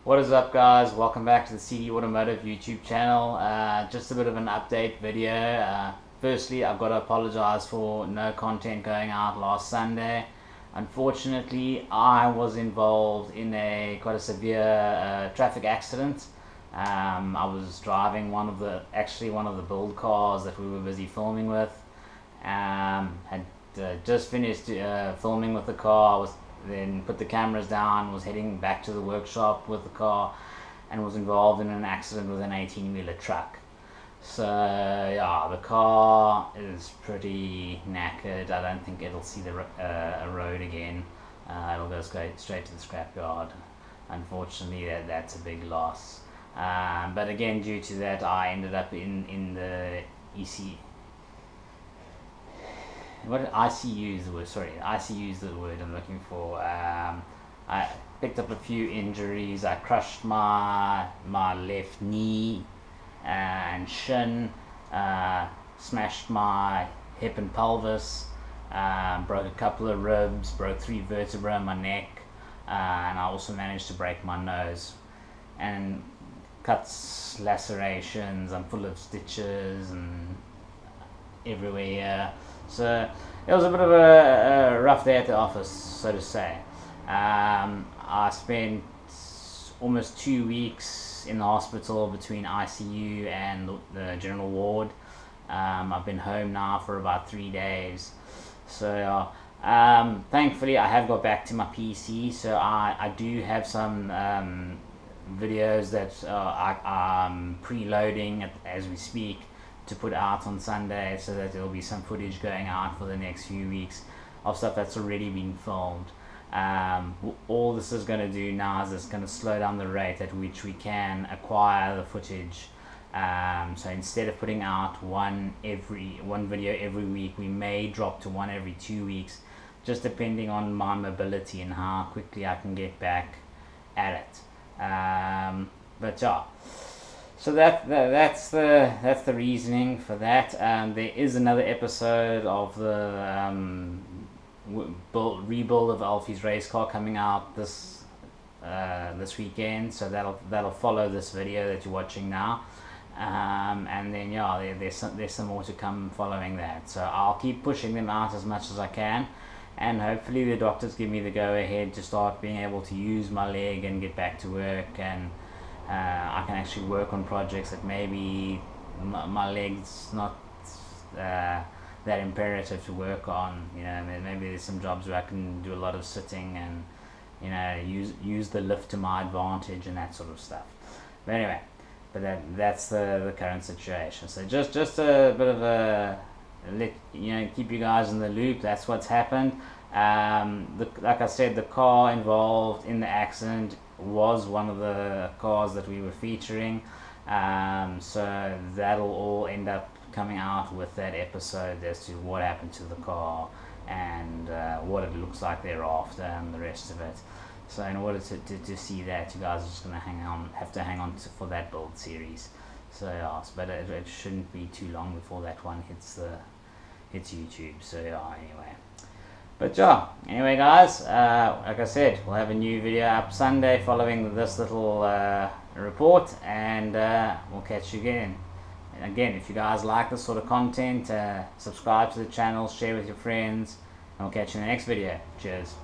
What is up, guys? Welcome back to the CD Automotive YouTube channel. Just a bit of an update video. Firstly, I've got to apologize for no content going out last Sunday. Unfortunately, I was involved in quite a severe traffic accident. I was driving one of the build cars that we were busy filming with. Had just finished filming with the car. Then put the cameras down, was heading back to the workshop with the car, and was involved in an accident with an 18-wheeler truck. So yeah, the car is pretty knackered. I don't think it'll see a road again. It'll go straight to the scrapyard. Unfortunately, that's a big loss. But again, due to that, I ended up in the EC. ICU is the word. Sorry, ICU is the word I'm looking for. I picked up a few injuries. I crushed my left knee and shin. Smashed my hip and pelvis. Broke a couple of ribs. Broke 3 vertebrae in my neck. And I also managed to break my nose. And cuts, lacerations. I'm full of stitches and everywhere. So it was a bit of a rough day at the office, so to say. I spent almost 2 weeks in the hospital between ICU and the general ward. I've been home now for about 3 days. So thankfully I have got back to my PC, so I do have some videos that I'm preloading as we speak to put out on Sunday, so that there'll be some footage going out for the next few weeks of stuff that's already been filmed. All this is going to do now is it's going to slow down the rate at which we can acquire the footage. So instead of putting out one video every week, we may drop to one every 2 weeks, just depending on my mobility and how quickly I can get back at it. But yeah. So that's the reasoning for that. There is another episode of the rebuild of Alfie's race car coming out this weekend. So that'll follow this video that you're watching now. And then yeah, there's some more to come following that. So I'll keep pushing them out as much as I can, and hopefully the doctors give me the go ahead to start being able to use my leg and get back to work, and I can actually work on projects that maybe my leg's not that imperative to work on. You know, maybe there's some jobs where I can do a lot of sitting and, you know, use the lift to my advantage and that sort of stuff. But anyway, that's the current situation. So just a bit of a keep you guys in the loop. That's what's happened. Like I said, the car involved in the accident was one of the cars that we were featuring, so that'll all end up coming out with that episode as to what happened to the car and what it looks like thereafter and the rest of it. So in order to see that, you guys are just gonna have to hang on for that build series. So yeah, but it shouldn't be too long before that one hits YouTube. So yeah, anyway. But yeah, anyway guys, like I said, we'll have a new video up Sunday following this little report, and we'll catch you again. And again, if you guys like this sort of content, subscribe to the channel, share with your friends, and we'll catch you in the next video. Cheers.